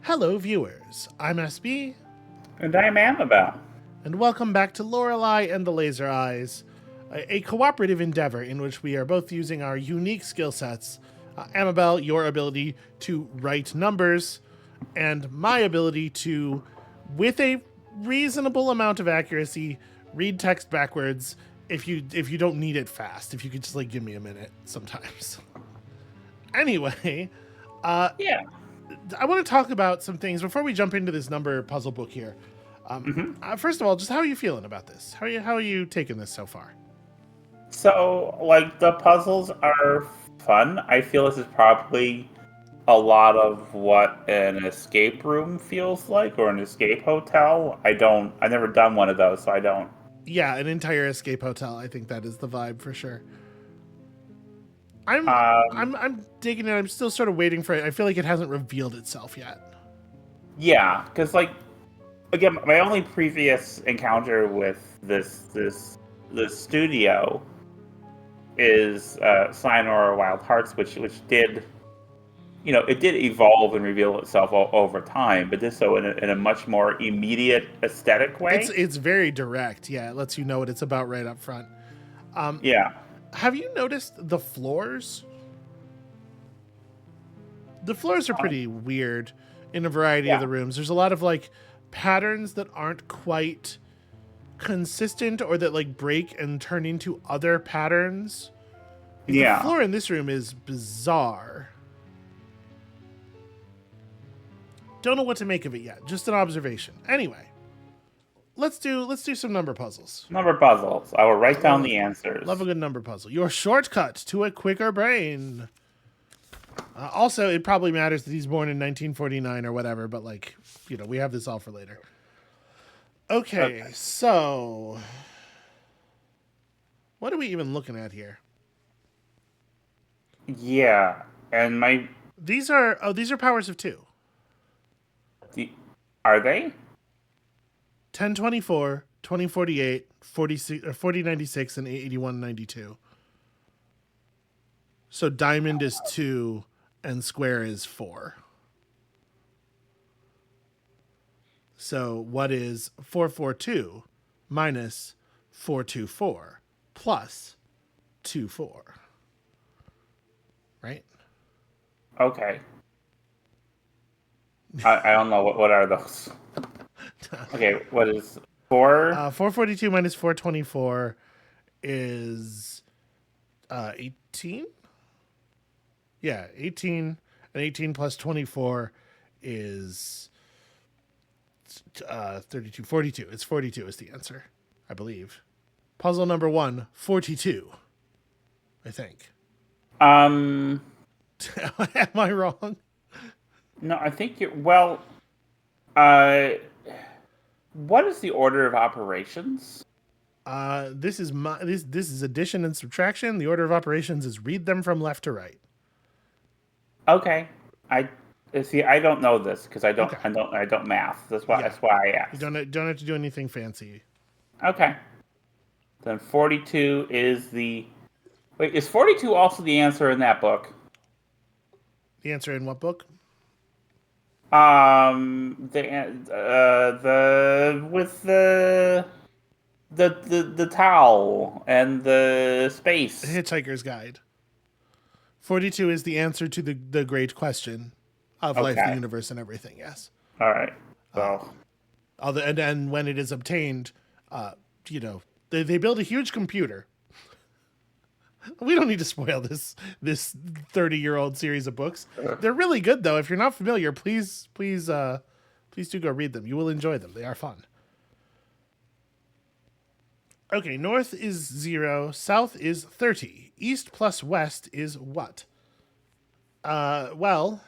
Hello, viewers. I'm SB, And I'm Amabel. and welcome back to Lorelei and the Laser Eyes, a cooperative endeavor in which we are both using our unique skill sets. Amabel, your ability to write numbers, and my ability to, with a reasonable amount of accuracy, read text backwards. If you don't need it fast, if you could just give me a minute sometimes. Anyway, Yeah. I want to talk about some things before we jump into this number puzzle book here. First of all, just how are you feeling about this? How are you taking this so far? So, the puzzles are fun. I feel this is probably a lot of what an escape room feels like, or an escape hotel. I've never done one of those, so I don't. Yeah, an entire escape hotel. I think that is the vibe for sure. I'm Um, I'm digging it. I'm still sort of waiting for it. I feel like it hasn't revealed itself yet. yeah, because, again, my only previous encounter with this studio is Cyanor Wild Hearts, which did it did evolve and reveal itself over time, but did so in a much more immediate aesthetic It's way. it's very direct. Yeah, it lets you know what it's about right up front. Yeah, Have you noticed the floors? The floors are um, pretty weird in a variety of yeah, the rooms. There's a lot of patterns that aren't quite consistent or that break and turn into other patterns. Like the yeah. floor in this room is bizarre. Don't know what to make of it yet. Just an observation. Anyway, let's do some number puzzles. Number puzzles. I will write down Love, the love a answers. good number puzzle. Your shortcut to a quicker brain. Also, it probably matters that he's born in 1949 or whatever, but we have this all for later. Okay, Okay. so what are we even looking at here? Yeah, and These are powers of two. the, are they? 1024, 2048, 4096, and 88192. So diamond is 2 and square is 4. So what is 442 minus 424 plus 24? Right? Okay. I don't know what are those. Okay, what is 4? 442 minus 424 is 18? Yeah, 18. And 18 plus 24 is 32. 42. It's 42 is the answer, I believe. Puzzle number 1, 42, I think. Um, Am I wrong? no, I think you're well. Uh, what is the order of operations? This is addition and subtraction. The order of operations is read them from left to right. Okay, I see. I don't know this because Okay. I don't math. Yeah. That's why I You asked. don't have to do anything fancy. Okay, then 42 is the wait. Is 42 also the answer in that book? The answer in what book? The with the towel and the space. Hitchhiker's Guide. 42 is the answer to the great question of life, the Okay, universe, and everything. Yes. all right. So And when it is obtained, they build a huge computer. We don't need to spoil this 30-year-old series of books. They're really good though. If you're not familiar, please do go read them. You will enjoy them. They are fun. Okay, north is 0, south is 30. East plus west is what? Well,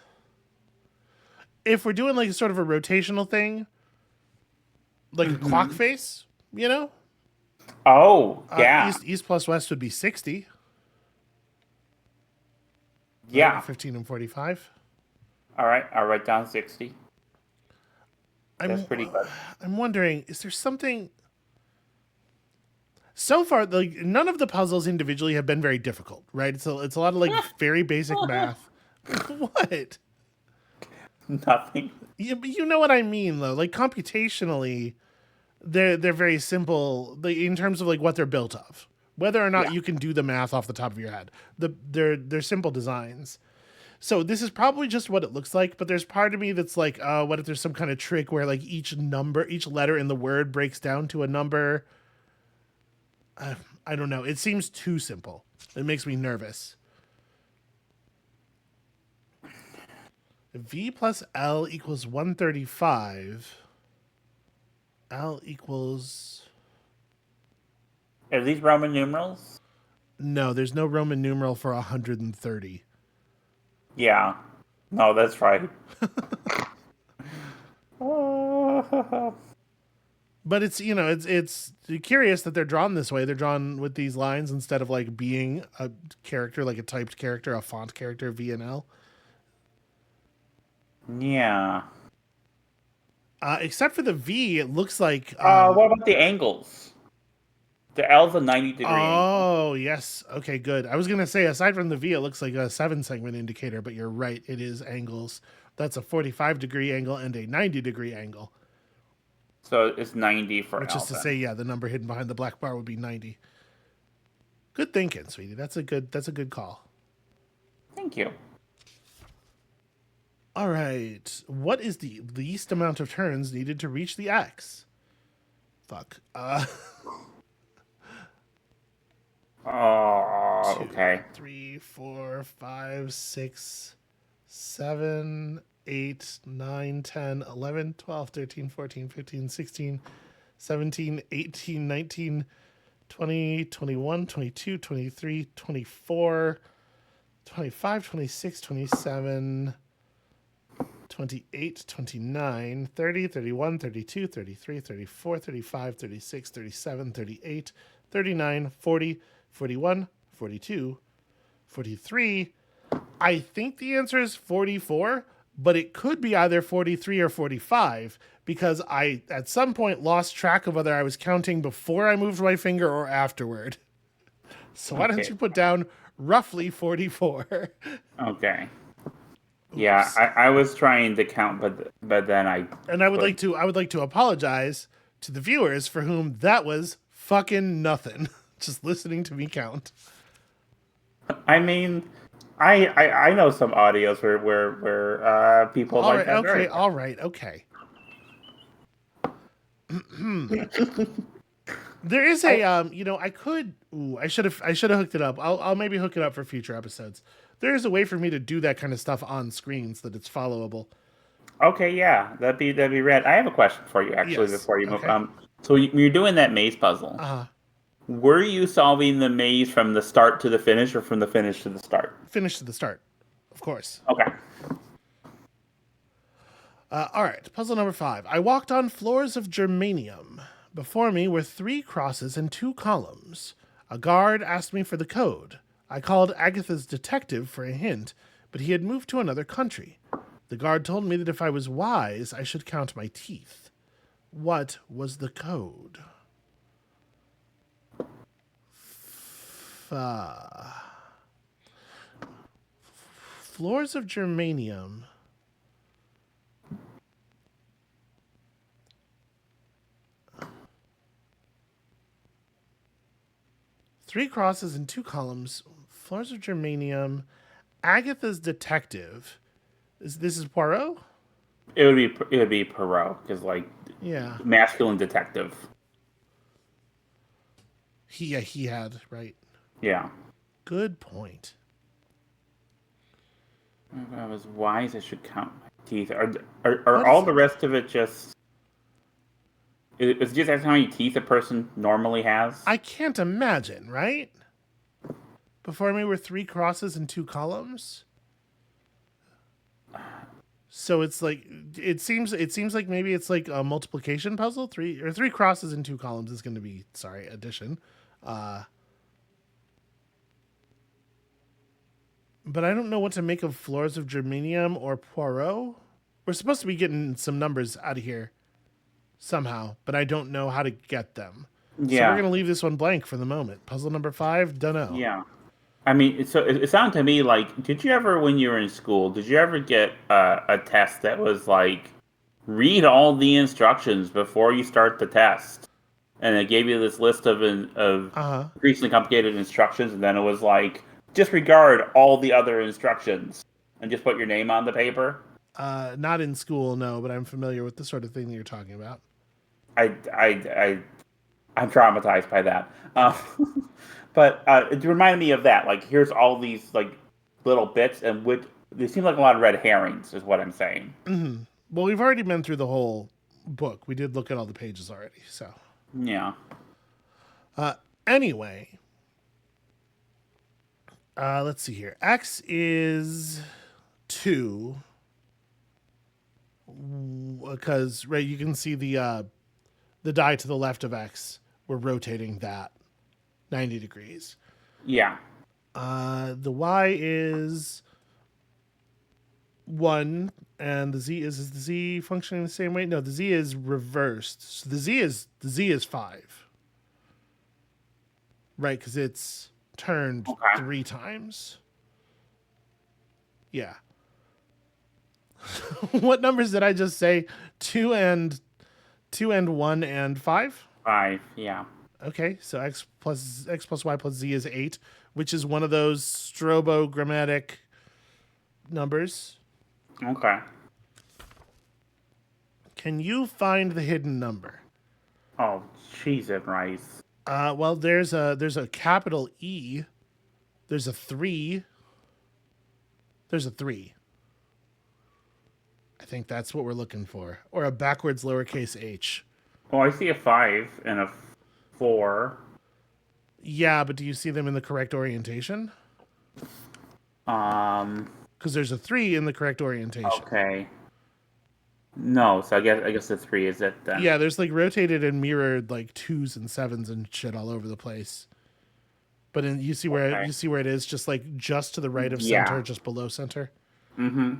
if we're doing sort of a rotational thing, like a clock hmm. face, Oh yeah, east plus west would be 60, right? yeah. 15 and 45. All right, I'll write down 60. That's I'm pretty good. I'm wondering, is there something so far? None of the puzzles individually have been very difficult, right? It's a lot of very basic math. What? Nothing. Yeah, but you know what I mean, though. Like computationally, they're very simple in terms of like what they're built of. Whether or not Yeah. you can do the math off the top of your head, they're simple designs. So this is probably just what it looks like, but there's part of me that's like, what if there's some kind of trick where like each letter in the word breaks down to a number? I don't know. It seems too simple. It makes me nervous. V plus L equals 135. L equals... Are these Roman numerals? No, there's no Roman numeral for 130. Yeah. No, that's right. But it's, it's curious that they're drawn this way. They're drawn with these lines instead of like being a character, like a typed character, a font character, V and L. Yeah. Except for the V, it looks like. What about the angles? The L's a 90-degree angle. Oh, yes. Okay, good. I was going to say, aside from the V, it looks like a 7-segment indicator, but you're right. It is angles. That's a 45-degree angle and a 90-degree angle. So it's 90 for Which L. is to say, yeah, the number hidden behind the black bar would be 90. Good thinking, sweetie. That's a good call. Thank you. All right. What is the least amount of turns needed to reach the X? Fuck. Oh, okay. 3, 4, 5, 6, 7, 8, 9, 10, 11, 12, 13, 14, 15, 16, 17, 18, 19, 20, 21, 22, 23, 24, 25, 26, 27, 28, 29, 30, 31, 32, 33, 34, 35, 36, 37, 38, 39, 40, 41, 42, 43. I think the answer is 44, but it could be either 43 or 45 because I, at some point, lost track of whether I was counting before I moved my finger or afterward. So why don't you put down roughly 44? Okay. Yeah, I was trying to count, but then I would like to apologize to the viewers for whom that was fucking nothing. Just listening to me count. I mean, I know some audios where people All like right, that. okay, Very all right, okay. There is a I should have hooked it up. I'll maybe hook it up for future episodes. There is a way for me to do that kind of stuff on screen so that it's followable. Okay, yeah, that'd be rad. I have a question for you actually Yes, before you move. okay. So you're doing that maze puzzle. Were you solving the maze from the start to the finish, or from the finish to the start? Finish to the start, of course. Okay. All right, puzzle number 5. I walked on floors of germanium. Before me were 3 crosses and 2 columns. A guard asked me for the code. I called Agatha's detective for a hint, but he had moved to another country. The guard told me that if I was wise, I should count my teeth. What was the code? Floors of germanium. Three crosses and 2 columns. Floors of germanium. Agatha's detective. This is Poirot? It would be Perot, because Yeah. masculine detective. He had, right. Yeah. Good point. If I was wise, I should count my teeth. Are all the rest of it just? Is it just how many teeth a person normally has? I can't imagine, right? Before me were 3 crosses and 2 columns. So it's like it seems like maybe it's like a multiplication puzzle. 3 crosses and 2 columns is going to be addition. But I don't know what to make of Floors of Germanium or Poirot. We're supposed to be getting some numbers out of here somehow, but I don't know how to get them. Yeah. So we're going to leave this one blank for the moment. Puzzle number 5, dunno. Yeah. I mean, so it sounded to me like, did you ever, when you were in school, did you ever get a test that was like, read all the instructions before you start the test, and it gave you this list of Uh-huh. increasingly complicated instructions, and then it was like, disregard all the other instructions and just put your name on the paper. Not in school, no, but I'm familiar with the sort of thing that you're talking about. I, I, I I'm traumatized by that. But it reminded me of that. Like, here's all these like little bits, and they seem like a lot of red herrings, is what I'm saying. Well, we've already been through the whole book. We did look at all the pages already. So, Yeah. anyway, let's see here. X is 2 because right you can see the die to the left of X. We're rotating that 90 degrees. Yeah. The Y is 1 and is the Z functioning the same way? No, the Z is reversed. So the Z is 5. Right, cuz it's turned Okay. 3 times. Yeah. What numbers did I just say? 2 and 1 and 5? 5. Yeah. Okay, so X plus Y plus Z is 8, which is one of those strobogrammatic numbers. Okay. Can you find the hidden number? Oh, cheese and rice. Well, there's a capital E. There's a 3. There's a 3. I think that's what we're looking for. Or a backwards lowercase h. Oh, I see a 5 and a 4. Yeah, but do you see them in the correct orientation? Um. Because there's a 3 in the correct orientation. Okay. No, so I guess the 3 is it then. Yeah, there's like rotated and mirrored like 2s and 7s and shit all over the place. But you see where Okay. it is, just to the right of Yeah. center, just below center. Mm-hmm.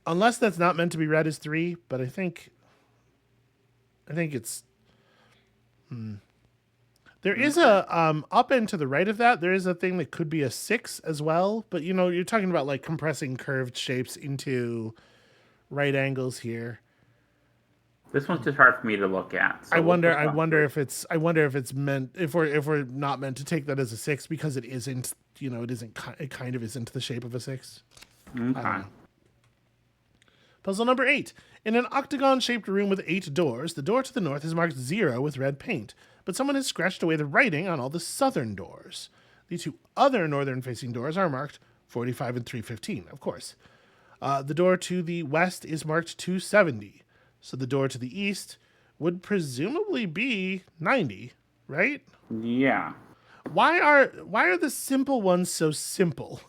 Unless that's not meant to be read as 3, but I think it's. There is a up and to the right of that. There is a thing that could be a 6 as well, but you're talking about like compressing curved shapes into right angles here. This one's just hard for me to look at. So I we'll wonder. push I on wonder through. if it's meant if we're not meant to take that as a 6 because it isn't. It isn't. It kind of isn't the shape of a 6. Okay. Puzzle number 8. In an octagon-shaped room with 8 doors, the door to the north is marked 0 with red paint, but someone has scratched away the writing on all the southern doors. The 2 other northern-facing doors are marked 45 and 315, of course. The door to the west is marked 270, so the door to the east would presumably be 90, right? Yeah. Why are the simple ones so simple?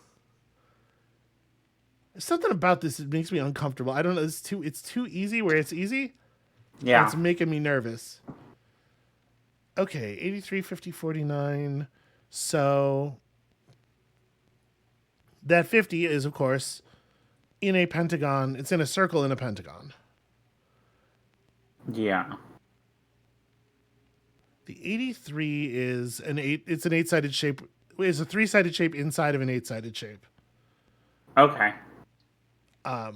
There's something about this that makes me uncomfortable. I don't know. It's too easy where it's easy. Yeah. It's making me nervous. Okay, 83, 50, 49. So that 50 is, of course, in a pentagon. It's in a circle in a pentagon. Yeah. The 83 is an 8. It's an 8-sided shape. It's a 3-sided shape inside of an 8-sided shape. Okay.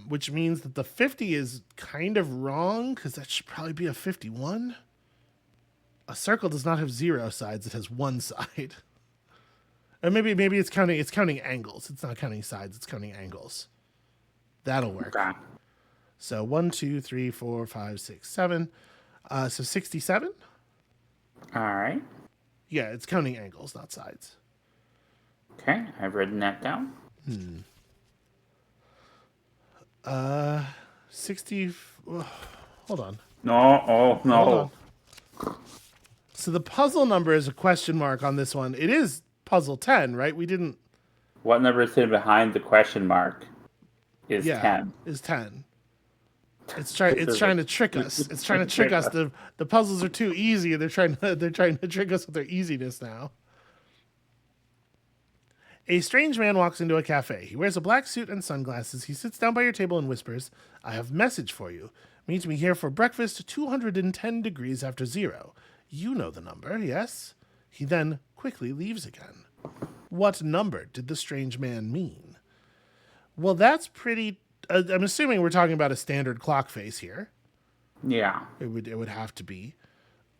Which means that the 50 is kind of wrong because that should probably be a 51. A circle does not have 0 sides; it has 1 side. Or maybe it's counting angles. It's not counting sides; it's counting angles. That'll work. Okay. So 1, 2, 3, 4, 5, 6, 7. So 67. All right. Yeah, it's counting angles, not sides. Okay. I've written that down. 60. Hold on. No. Oh, Hold no. on. So the puzzle number is a question mark on this one. It is puzzle 10, right? We didn't. What number is hidden behind the question mark is 10. Is 10. It's trying to trick us. It's trying to trick us. The puzzles are too easy. They're trying to trick us with their easiness now. A strange man walks into a cafe. He wears a black suit and sunglasses. He sits down by your table and whispers, "I have a message for you. Meet me here for breakfast 210 degrees after 0. You know the number, yes?" He then quickly leaves again. What number did the strange man mean? Well, that's pretty. I'm assuming we're talking about a standard clock face here. Yeah. It would have to be.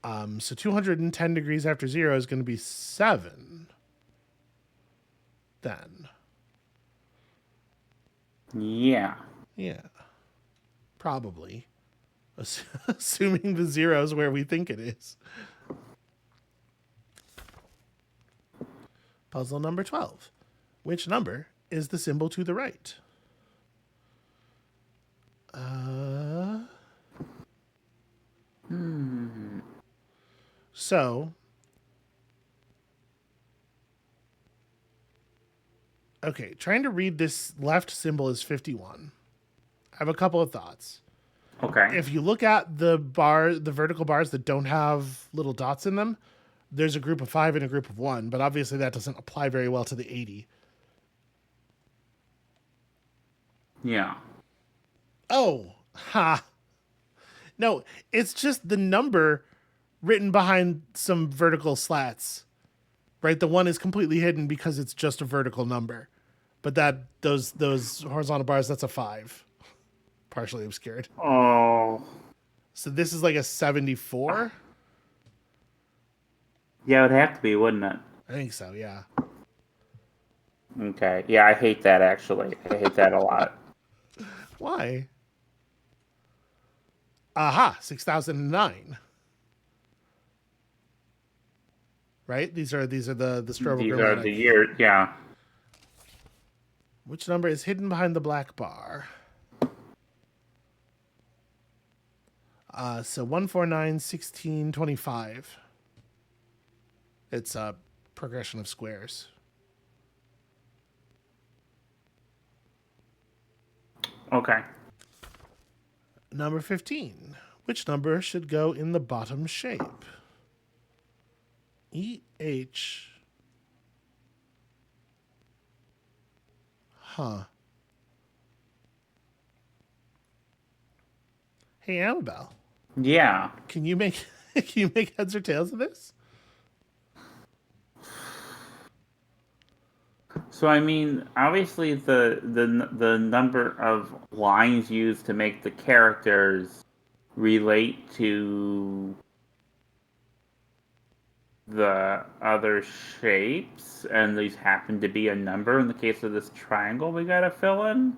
So 210 degrees after 0 is going to be 7. Then. Yeah. Yeah. Probably. Assuming the 0 is where we think it is. Puzzle number 12. Which number is the symbol to the right? So, okay, trying to read this left symbol is 51. I have a couple of thoughts. Okay. If you look at the vertical bars that don't have little dots in them, there's a group of 5 and a group of 1, but obviously that doesn't apply very well to the 80. Yeah. Oh, ha. No, it's just the number written behind some vertical slats. Right? The 1 is completely hidden because it's just a vertical number. But that those horizontal bars, that's a 5. Partially obscured. Oh. So this is like a 74? Yeah, it would have to be, wouldn't it? I think so, yeah. Okay. Yeah, I hate that, actually. I hate that a lot. Why? Aha, 6009. Right? These are the Strobel These are Grammatic. the years, yeah. Which number is hidden behind the black bar? So 149, 16, 25. It's a progression of squares. Okay. Number 15. Which number should go in the bottom shape? EH. Huh. Hey, Amabel. Yeah. Can you make heads or tails of this? So I mean, obviously the number of lines used to make the characters relate to the other shapes, and these happen to be a number in the case of this triangle we gotta fill in.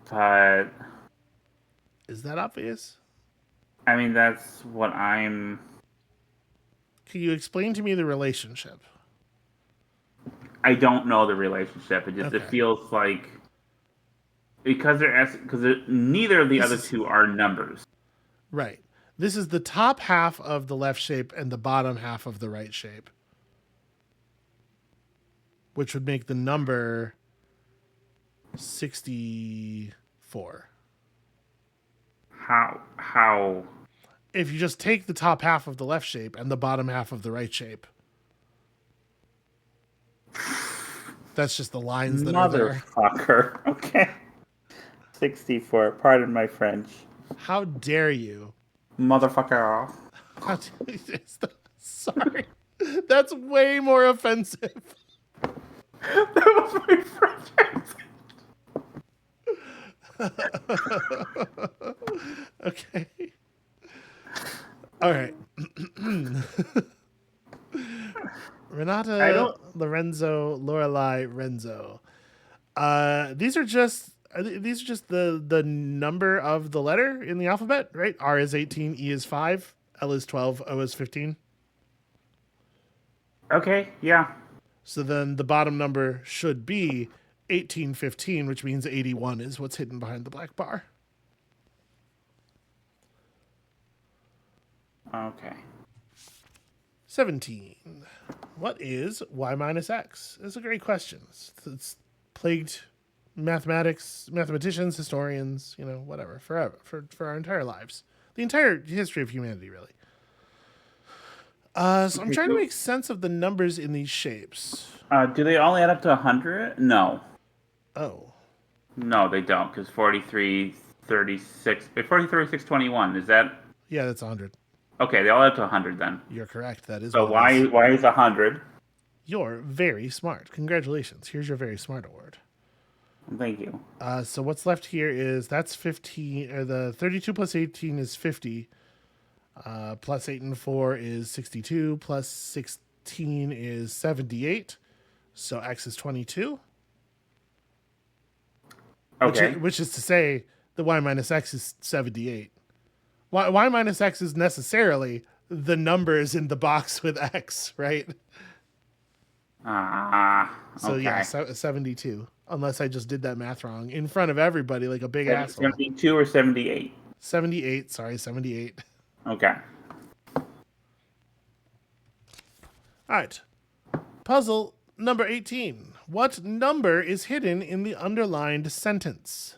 But Is that obvious? I mean, that's what I'm. Can you explain to me the relationship? I don't know the relationship. It just it Okay. feels like because neither of the other two are numbers. Right. This is the top half of the left shape and the bottom half of the right shape, which would make the number 64. How? If you just take the top half of the left shape and the bottom half of the right shape, that's just the lines that are there. Motherfucker. Okay. 64. Pardon my French. How dare you? Motherfucker. How Sorry. That's way more offensive. That was my French. Okay. All right. Renata, Lorenzo, Lorelei, Renzo. These are just the number of the letter in the alphabet, right? R is 18, E is 5, L is 12, O is 15. Okay, yeah. So then the bottom number should be 1815, which means 81 is what's hidden behind the black bar. Okay. 17. What is y minus x? It's a great question. It's plagued mathematicians, historians, whatever, forever, for our entire lives. The entire history of humanity, really. So I'm trying to make sense of the numbers in these shapes. Do they all add up to 100? No. Oh. No, they don't, because 43, 36, 36, 21, is that? Yeah, that's 100. Okay, they all add up to 100 then. You're correct. That is So what it is. why is 100? You're very smart. Congratulations. Here's your very smart award. Thank you. So what's left here is that's 15, or the 32 plus 18 is 50. Plus 8 and 4 is 62. Plus 16 is 78. So X is 22. Okay. Which is to say the Y minus X is 78. Y minus X is necessarily the numbers in the box with X, right? So Okay. Yeah, 72. Unless I just did that math wrong in front of everybody like a big asshole. 72 or 78? 78. Sorry, 78. Okay. All right. Puzzle number 18. What number is hidden in the underlined sentence?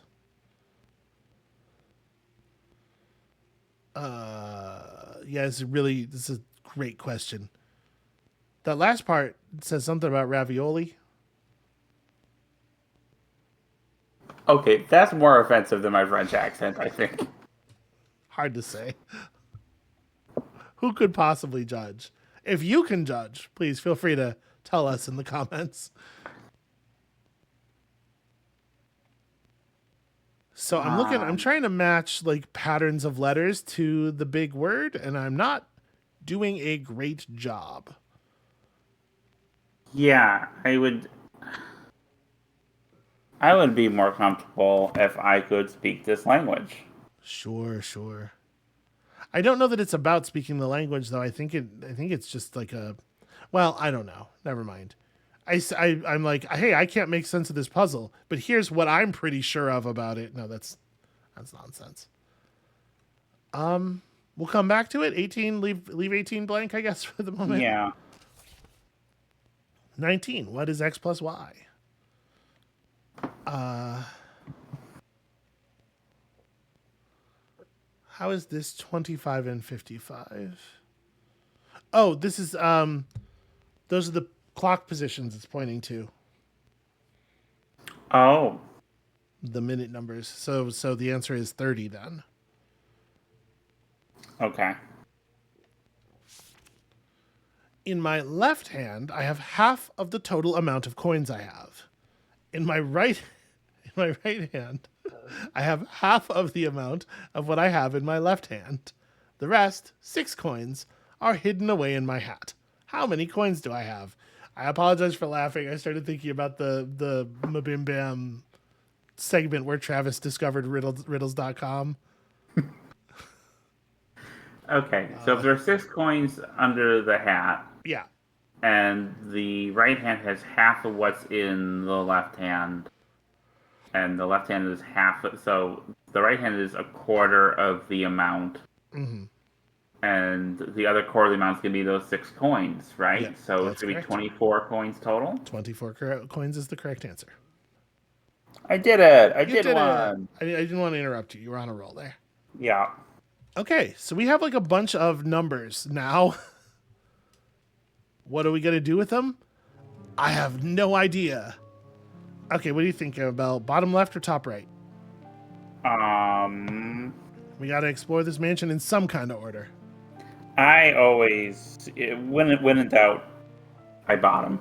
Yeah, this is a great question. That last part says something about ravioli. Okay, that's more offensive than my French accent, I think. Hard to say. Who could possibly judge? If you can judge, please feel free to tell us in the comments. So I'm trying to match like patterns of letters to the big word, and I'm not doing a great job. Yeah, I would be more comfortable if I could speak this language. Sure. I don't know that it's about speaking the language, though. I think it's just like well, I don't know. Never mind. I'm like, hey, I can't make sense of this puzzle, but here's what I'm pretty sure of about it. No, that's nonsense. We'll come back to it. 18, leave 18 blank, I guess, for the moment. Yeah. 19. What is X plus Y? How is this 25 and 55? Oh, this is those are the clock positions it's pointing to. Oh. The minute numbers. So the answer is 30 then. Okay. In my left hand, I have half of the total amount of coins I have. In my right hand, I have half of the amount of what I have in my left hand. The rest, 6 coins, are hidden away in my hat. How many coins do I have? I apologize for laughing. I started thinking about the Mabim Bam segment where Travis discovered riddles.com. Okay, so if there are 6 coins under the hat, Yeah. and the right hand has half of what's in the left hand, and the left hand is half, so the right hand is a quarter of the amount, and the other quarter of the amount is going to be those 6 coins, right? Yeah, so it's going to be 24 coins total? 24 coins is the correct answer. I did it! I You did it. one! I didn't want to interrupt you. You were on a roll there. Yeah. Okay, so we have like a bunch of numbers now. What are we going to do with them? I have no idea. Okay, what do you think, Amabel? Bottom left or top right? We got to explore this mansion in some kind of order. I always, when in doubt, I bottom.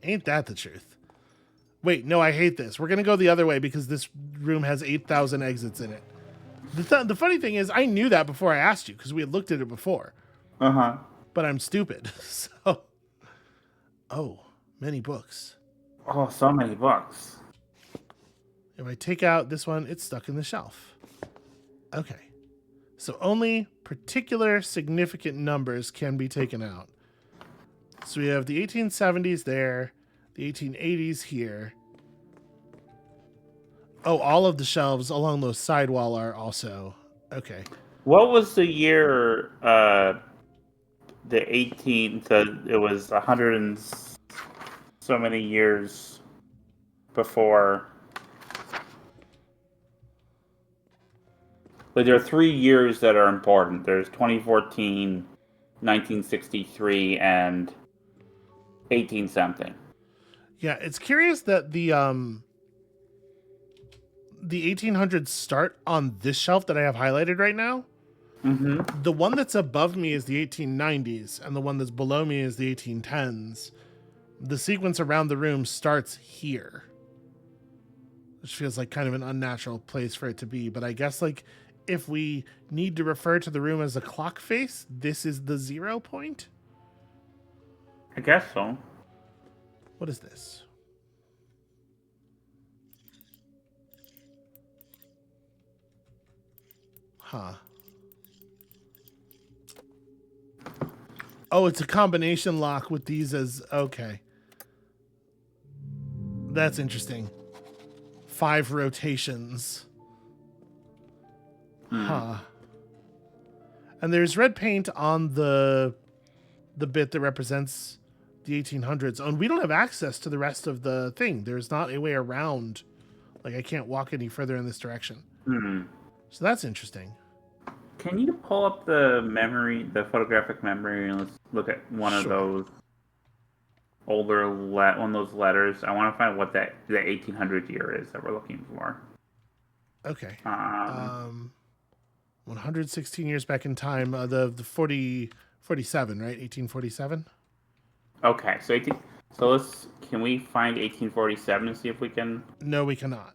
Ain't that the truth? Wait, no, I hate this. We're going to go the other way because this room has 8,000 exits in it. The funny thing is, I knew that before I asked you because we had looked at it before. Uh-huh. But I'm stupid. So, many books. Oh, so many books. If I take out this one, it's stuck in the shelf. Okay. So only particular significant numbers can be taken out. So we have the 1870s there, the 1880s here. Oh, all of the shelves along those sidewall are also. Okay. What was the year, the 18th, it was 100 and so many years before. Like, there are 3 years that are important. There's 2014, 1963, and 18 something. Yeah, it's curious that the 1800s start on this shelf that I have highlighted right now, Mm-hmm. The one that's above me is the 1890s, and the one that's below me is the 1810s. The sequence around the room starts here, which feels like kind of an unnatural place for it to be. But I guess like if we need to refer to the room as a clock face, this is the 0 point. I guess so. What is this? Huh. Oh, it's a combination lock with these as... Okay. That's interesting. 5 rotations. Huh. And there's red paint on the bit that represents the 1800s. Oh, and we don't have access to the rest of the thing. There's not a way around. Like, I can't walk any further in this direction. So that's interesting. Can you pull up the memory, the photographic memory, and let's look at one of those older one of those letters? I want to find what the 1800 year is that we're looking for. Okay. 116 years back in time. The 47, right? 1847. Okay, so can we find 1847 and see if we can? No, we cannot.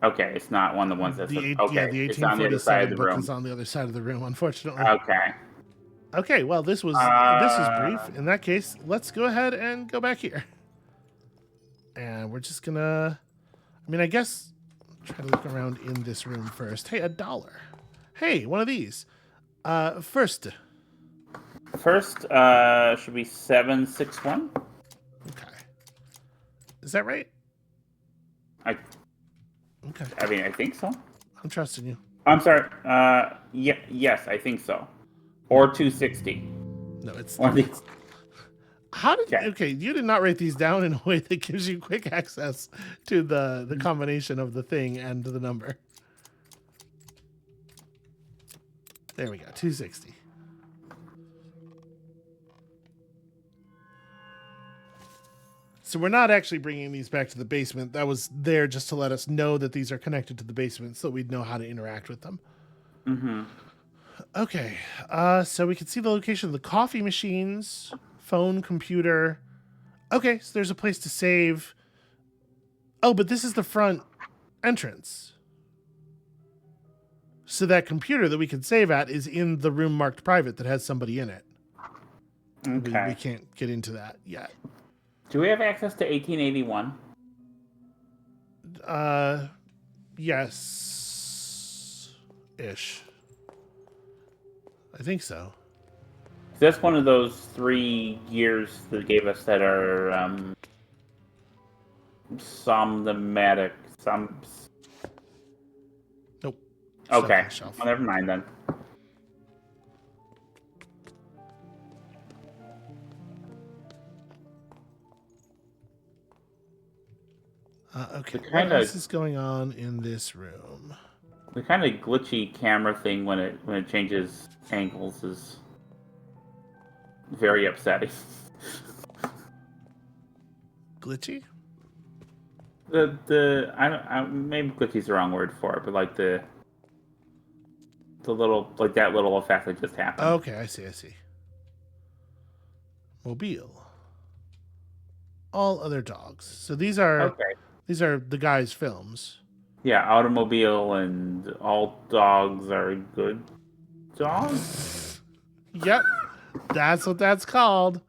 Okay, it's not one of the ones that's The okay. It's on the other side of the book room. is on the other side of the room, unfortunately. Okay. Okay, well, this was brief. In that case, let's go ahead and go back here. And we're just gonna, I mean, I guess try to look around in this room first. Hey, $1. Hey, one of these. First should be 761. Okay. Is that right? Okay. I mean, I think so. I'm trusting you. I'm sorry. Yes, I think so. Or 260. No, it's one of these. How did okay? You did not write these down in a way that gives you quick access to the combination of the thing and the number. There we go, 260. So we're not actually bringing these back to the basement. That was there just to let us know that these are connected to the basement so we'd know how to interact with them. Mm-hmm. Okay, so we can see the location of the coffee machines, phone, computer. Okay, so there's a place to save. Oh, but this is the front entrance. So that computer that we can save at is in the room marked private that has somebody in it. Okay. We can't get into that yet. Do we have access to 1881? Yes. Ish. I think so. That's one of those 3 years that gave us that are somnamatic. Nope. Okay. Well, never mind then. Okay. What else is going on in this room? The kind of glitchy camera thing when it changes angles is very upsetting. Glitchy? Maybe glitchy's the wrong word for it, but like the little that little effect that just happened. Okay, I see. Mobile. All other dogs. So these are the guy's films. Yeah, automobile and all dogs are good dogs. Yep, that's what that's called.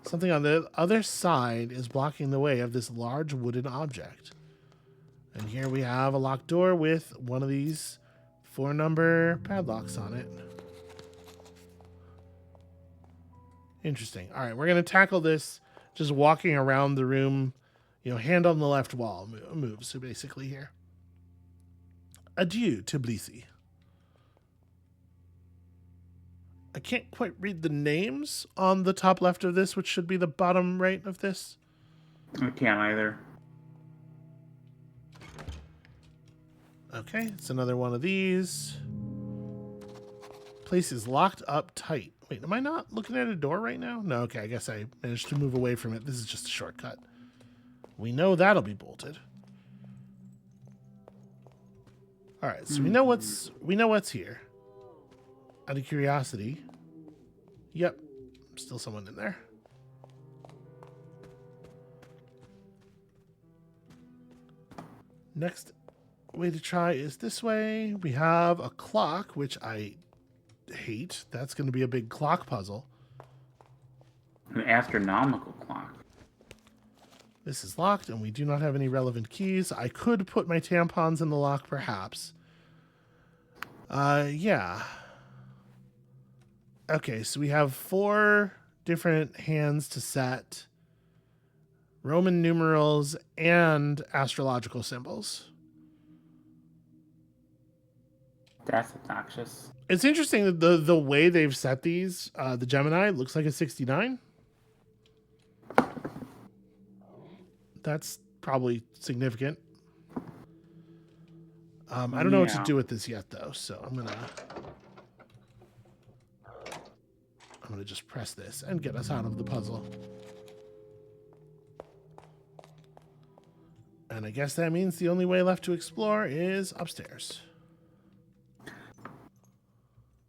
Something on the other side is blocking the way of this large wooden object. And here we have a locked door with one of these 4-number padlocks on it. Interesting. All right, we're going to tackle this just walking around the room, hand on the left wall moves, so basically here. Adieu, Tbilisi. I can't quite read the names on the top left of this, which should be the bottom right of this. I can't either. Okay, it's another one of these. Place is locked up tight. Wait, am I not looking at a door right now? No, okay, I guess I managed to move away from it. This is just a shortcut. We know that'll be bolted. All right, so we know what's here. Out of curiosity. Yep. Still someone in there. Next way to try is this way. We have a clock, which I hate. That's going to be a big clock puzzle. An astronomical clock. This is locked, and we do not have any relevant keys. I could put my tampons in the lock, perhaps. Yeah. Okay, so we have 4 different hands to set. Roman numerals and astrological symbols. That's obnoxious. It's interesting that the way they've set these, the Gemini looks like a 69. That's probably significant. I don't know what to do with this yet, though, so I'm gonna just press this and get us out of the puzzle. And I guess that means the only way left to explore is upstairs.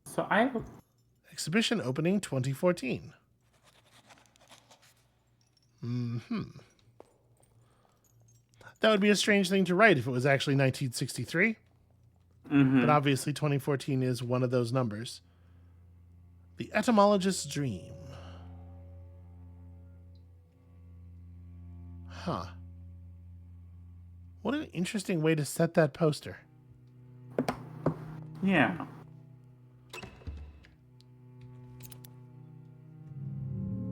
So I have Exhibition opening 2014. That would be a strange thing to write if it was actually 1963. But obviously 2014 is one of those numbers. The Etymologist's Dream. Huh. What an interesting way to set that poster. Yeah.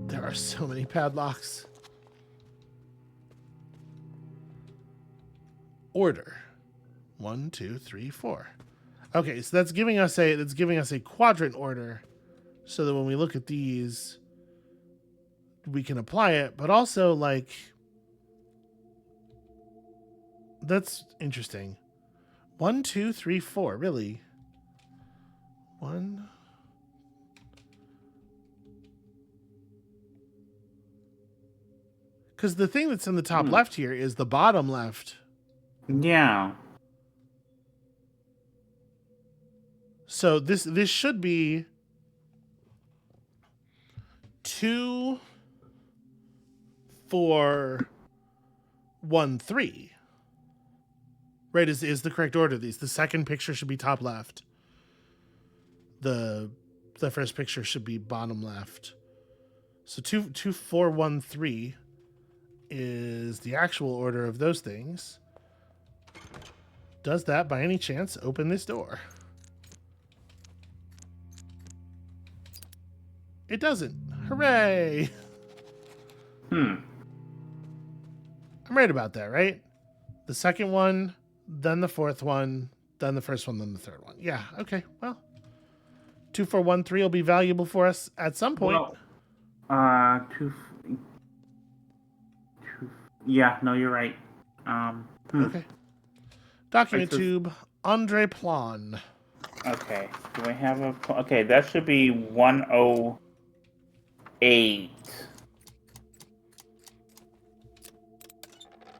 There are so many padlocks. Order. 1, 2, 3, 4. Okay, so that's giving us a quadrant order, so that when we look at these, we can apply it. But also, like, that's interesting. 1, 2, 3, 4. Really? 1. Because the thing that's in the top left here is the bottom left. Yeah. So this should be 2, 4, 1, 3. Right, is the correct order of these. The second picture should be top left. The first picture should be bottom left. So 2, 4, 1, 3 is the actual order of those things. Does that, by any chance, open this door? It doesn't. Hooray! Hmm. I'm right about that, right? The second one, then the fourth one, then the first one, then the third one. Yeah, okay, well. 2, 4, 1, 3 will be valuable for us at some point. Well, yeah, no, you're right. Okay. Document tube, Andre Plan. Okay. Do I have a... Okay, that should be 108.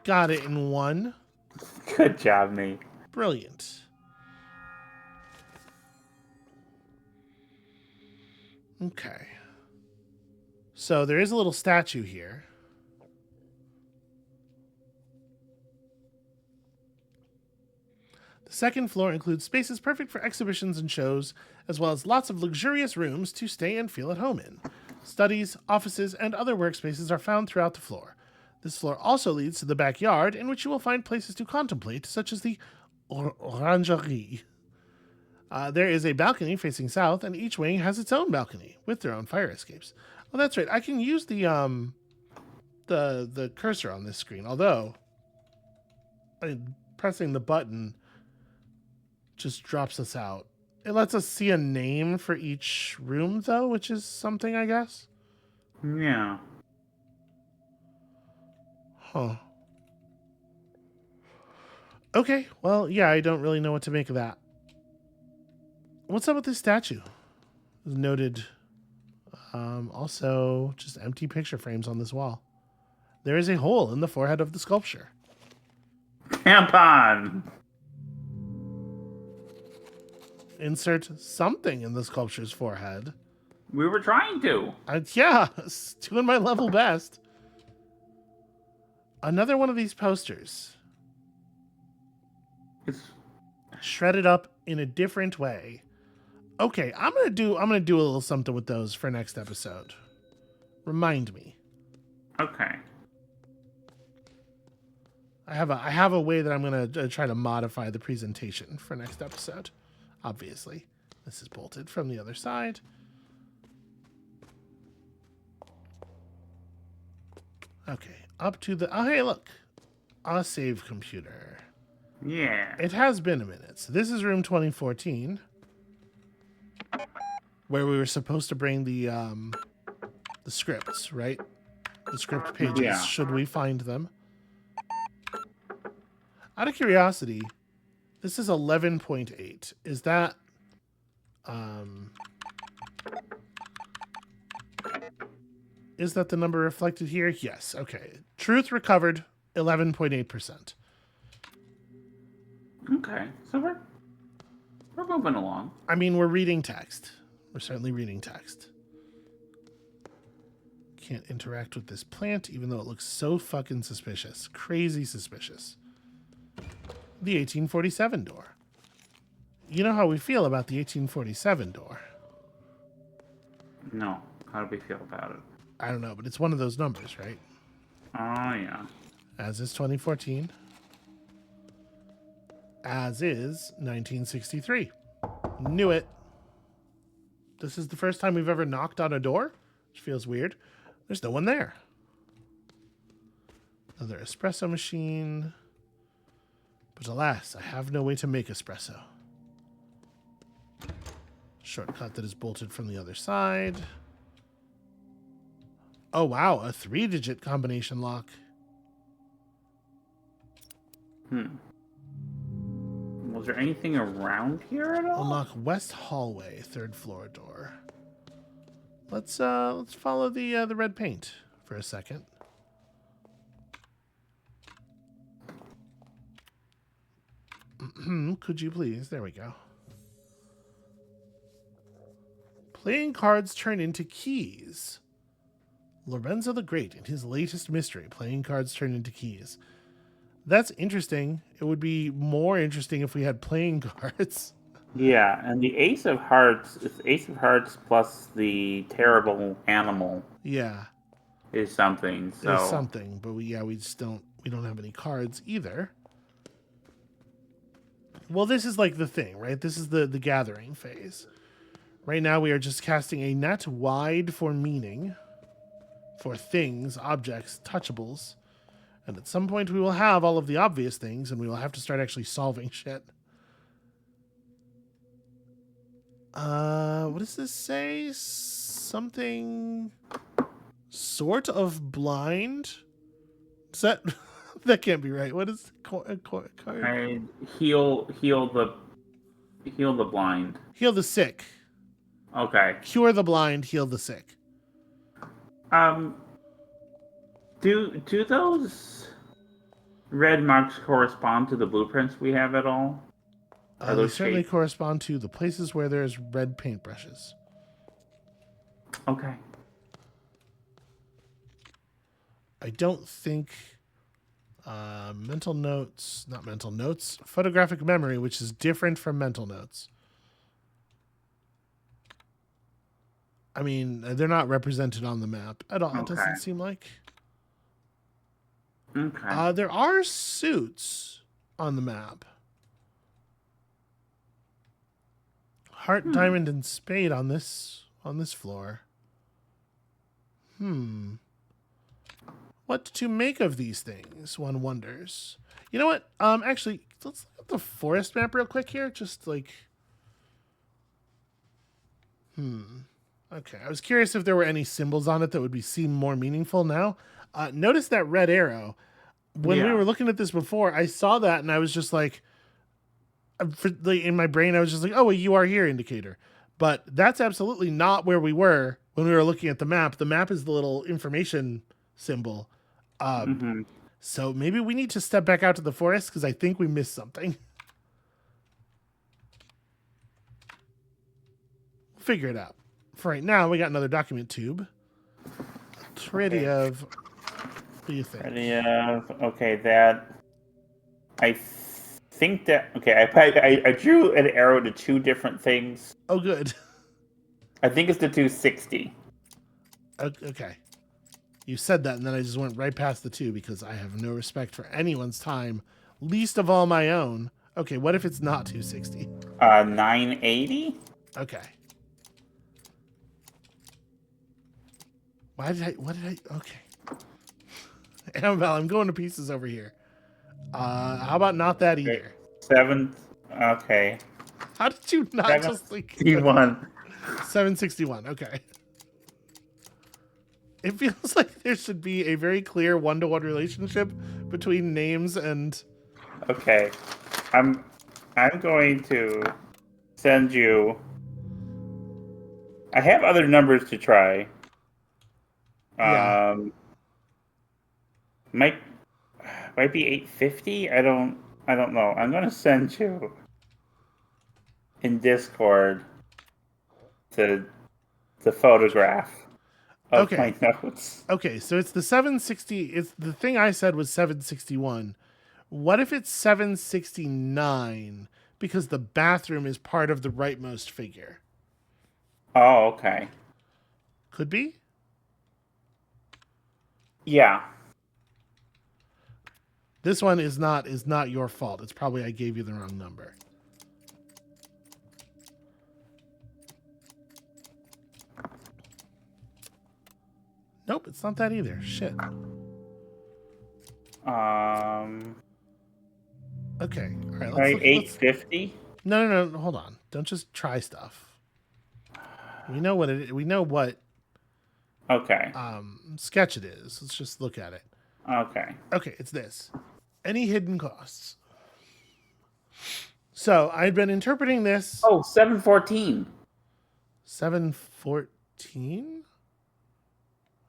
Got it in 1. Good job, me. Brilliant. Okay. So there is a little statue here. The second floor includes spaces perfect for exhibitions and shows, as well as lots of luxurious rooms to stay and feel at home in. Studies, offices, and other workspaces are found throughout the floor. This floor also leads to the backyard, in which you will find places to contemplate, such as the orangerie. There is a balcony facing south, and each wing has its own balcony with their own fire escapes. Oh, that's right. I can use the cursor on this screen, although pressing the button just drops us out. It lets us see a name for each room, though, which is something, I guess. Yeah. Huh. Okay, well, yeah, I don't really know what to make of that. What's up with this statue? Noted. Also, just empty picture frames on this wall. There is a hole in the forehead of the sculpture. Tampon! insert something in the sculpture's forehead. We were trying to. Yeah, doing my level best. Another one of these posters. It's Shredded up in a different way. Okay, I'm gonna do a little something with those for next episode. Remind me. okay. I have a way that I'm gonna try to modify the presentation for next episode. Obviously, this is bolted from the other side. Okay, up to the. Oh, hey, look, a save computer. Yeah. It has been a minute. So this is room 2014, where we were supposed to bring the scripts, right? The script pages. Yeah. Should we find them? Out of curiosity, this is 11.8. Is that the number reflected here? Yes. Okay. Truth recovered, 11.8%. Okay. So we're moving along. I mean, we're reading text. We're certainly reading text. Can't interact with this plant, even though it looks so fucking suspicious. Crazy suspicious. The 1847 door. You know how we feel about the 1847 door. No. How do we feel about it? I don't know, but it's one of those numbers, right? Oh, yeah. As is 2014. As is 1963. Knew it. This is the first time we've ever knocked on a door, which feels weird. There's no one there. Another espresso machine. But alas, I have no way to make espresso. Shortcut that is bolted from the other side. Oh, wow. A 3-digit combination lock. Was there anything around here at all? Unlock west hallway, 3rd floor door. Let's follow the red paint for a second. Could you please? There we go. Playing cards turn into keys. Lorenzo the Great in his latest mystery, playing cards turn into keys. That's interesting. It would be more interesting if we had playing cards. Yeah, and the Ace of Hearts is Ace of Hearts plus the terrible animal. Yeah. Is something. So There's something, but we just don't have any cards either. Well, this is like the thing, right? This is the gathering phase. Right now we are just casting a net wide for meaning, for things, objects, touchables. And at some point we will have all of the obvious things and we will have to start actually solving shit. What does this say? Something sort of blind? Is that that can't be right. What is card? I heal the blind. Heal the sick. Okay. Cure the blind, heal the sick. Do those red marks correspond to the blueprints we have at all? They certainly correspond to the places where there's red paintbrushes. Okay. I don't think photographic memory, which is different from mental notes. I mean, they're not represented on the map at all, it doesn't seem like. Okay. There are suits on the map. Heart, diamond, and spade on this floor. What to make of these things, one wonders. You know what? Actually, let's look at the forest map real quick here. Just like... Okay, I was curious if there were any symbols on it that would seem more meaningful now. Notice that red arrow. When we were looking at this before, I saw that and I was just like... in my brain, I was just like, oh, a you are here indicator. But that's absolutely not where we were when we were looking at the map. The map is the little information symbol. So maybe we need to step back out to the forest because I think we missed something. figure it out. For right now, we got another document tube. Tritiov. What do you think? Okay, that I think that I drew an arrow to two different things. Oh, good. I think it's the 260. Okay. You said that, and then I just went right past the 2 because I have no respect for anyone's time, least of all my own. Okay, what if it's not 260? 980. Okay. What did I? Okay. Amabel, I'm going to pieces over here. How about not that either? 7. Okay. How did you not just like 761. 761? Okay. It feels like there should be a very clear one-to-one relationship between names and. Okay, I'm going to send you. I have other numbers to try. Yeah. Might be 850. I don't know. I'm gonna send you in Discord the photograph of my notes. Okay, so it's the 760. It's the thing I said was 761. What if it's 769 because the bathroom is part of the rightmost figure? Oh, okay. Could be. Yeah. This one is not your fault. It's probably I gave you the wrong number. Nope, it's not that either. Shit. Okay. All right. Let's 850. No. Hold on. Don't just try stuff. We know what it. We know what. Okay. Sketch it is. Let's just look at it. Okay. Okay, it's this. Any hidden costs? So I'd been interpreting this. Oh, 714. 714.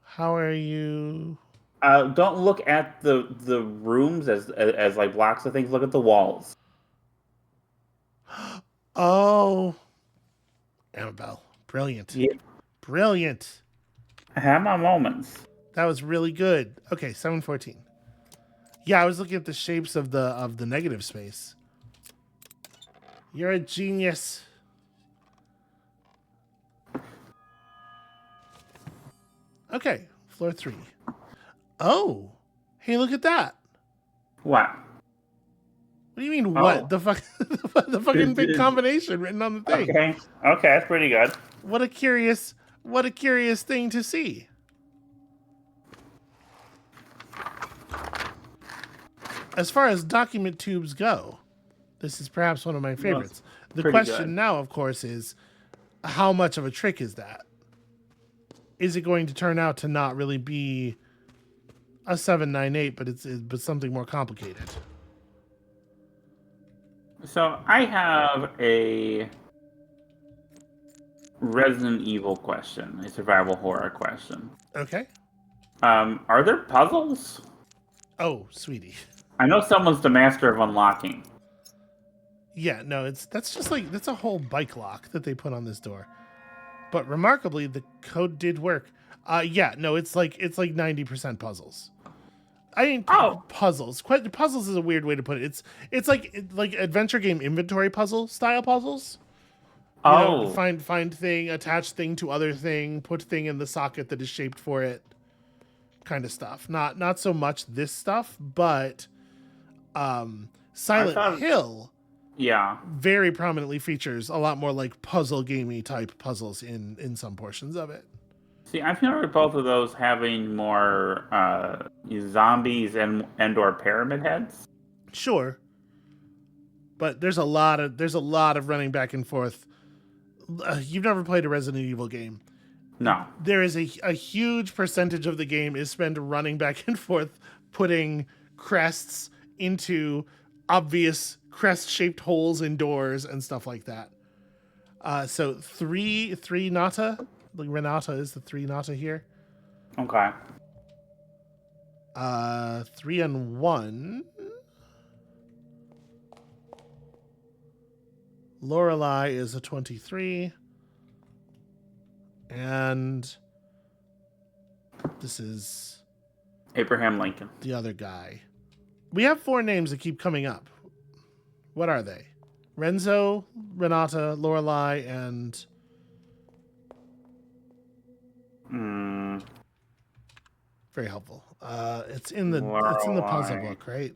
How are you? Don't look at the rooms as like blocks of things. Look at the walls. Oh, Amabel, brilliant. Yeah. Brilliant. I have my moments. That was really good. Okay, 714. Yeah, I was looking at the shapes of the negative space. You're a genius. Okay, floor 3. Oh, hey, look at that. What? What do you mean? What Oh. the fuck? The fucking big combination written on the thing. Okay, that's pretty good. What a curious thing to see. As far as document tubes go, this is perhaps one of my favorites. The question now, of course, is how much of a trick is that? Is it going to turn out to not really be a 798, but something more complicated? So I have a Resident Evil question, a survival horror question. Okay. Are there puzzles? Oh, sweetie. I know someone's the master of unlocking. Yeah, no, that's a whole bike lock that they put on this door. But remarkably, the code did work. Yeah, no, it's like 90% puzzles. I mean, puzzles. Puzzles is a weird way to put it. It's like adventure game inventory puzzle style puzzles. You know, find thing, attach thing to other thing, put thing in the socket that is shaped for it, kind of stuff. Not so much this stuff, but Silent Hill. Yeah. Very prominently features a lot more like puzzle gamey type puzzles in some portions of it. See, I feel like both of those having more zombies and or pyramid heads. Sure. But there's a lot of running back and forth. You've never played a Resident Evil game. No. There is a huge percentage of the game is spent running back and forth, putting crests into obvious crest-shaped holes in doors and stuff like that. So three Nata. Like Renata is the 3 Nata here. Okay. 3 and 1. Lorelei is a 23. And this is Abraham Lincoln. the other guy. We have 4 names that keep coming up. What are they? Renzo, Renata, Lorelei, and... Very helpful. It's in the puzzle Lorelei. book, right?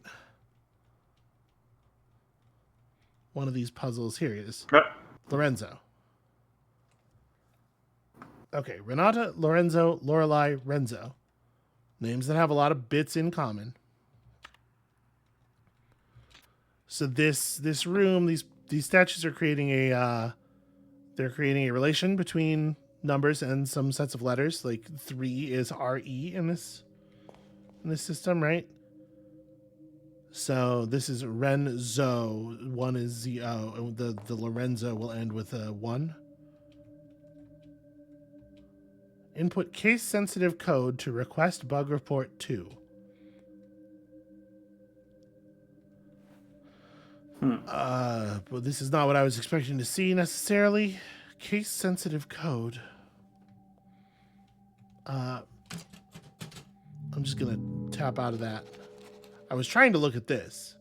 One of these puzzles. Here it is. Yep. Lorenzo. Okay, Renata, Lorenzo, Lorelei, Renzo. Names that have a lot of bits in common. So this room, these statues are creating a relation between numbers and some sets of letters. Like 3 is RE in this system, right? So this is Renzo, 1 is ZO, and the Lorenzo will end with a 1. Input case-sensitive code to request bug report 2. But this is not what I was expecting to see necessarily. Case-sensitive code. I'm just gonna tap out of that. I was trying to look at this.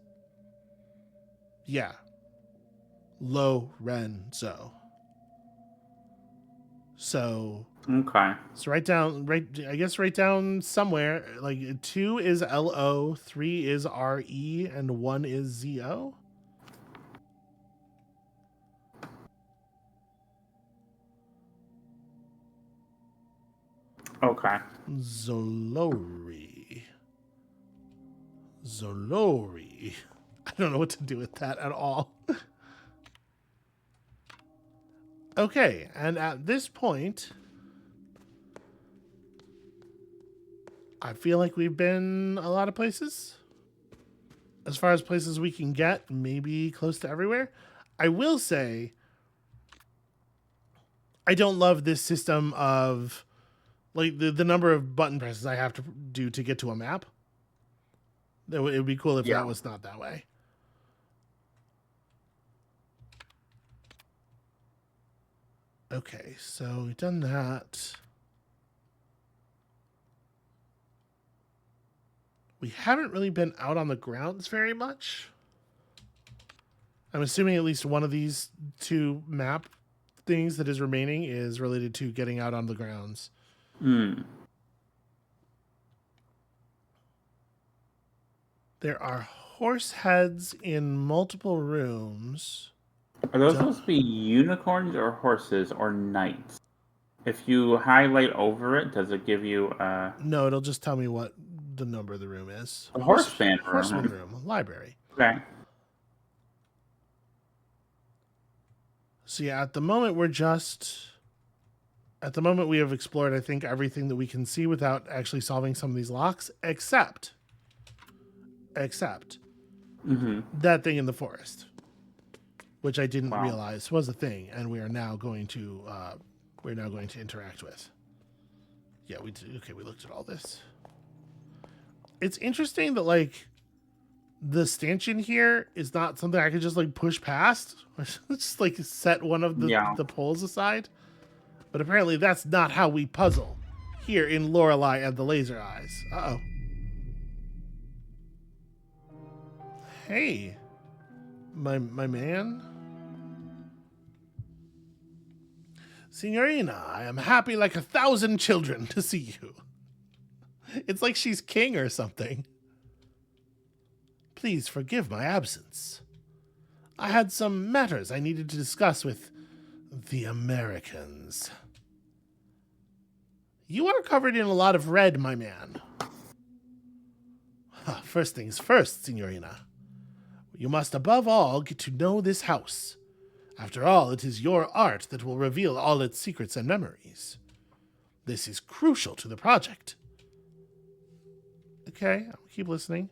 Yeah. Lorenzo. So Okay. So write down somewhere, like 2 is LO, 3 is RE, and 1 is ZO. Okay. Zolori. I don't know what to do with that at all. Okay, and at this point, I feel like we've been a lot of places. As far as places we can get, maybe close to everywhere. I will say, I don't love this system of like the number of button presses I have to do to get to a map. It would be cool if that was not that way. Okay, so we've done that. We haven't really been out on the grounds very much. I'm assuming at least one of these 2 map things that is remaining is related to getting out on the grounds. There are horse heads in multiple rooms. Are those supposed to be unicorns or horses or knights? If you highlight over it, does it give you No, it'll just tell me what the number of the room is. a horseman Horseman room, library. Okay. So yeah, at the moment we have explored, I think, everything that we can see without actually solving some of these locks, except that thing in the forest, which I didn't realize was a thing, and we are now going to interact with. Yeah, we looked at all this. It's interesting that like the stanchion here is not something I could just like push past. Just like set one of the poles aside. But apparently that's not how we puzzle here in Lorelei and the Laser Eyes. Uh-oh. Hey, my man. Signorina, I am happy like 1,000 children to see you. It's like she's king or something. Please forgive my absence. I had some matters I needed to discuss with the Americans. You are covered in a lot of red, my man. First things first, Signorina. You must above all get to know this house. After all, it is your art that will reveal all its secrets and memories. This is crucial to the project. Okay, I'll keep listening.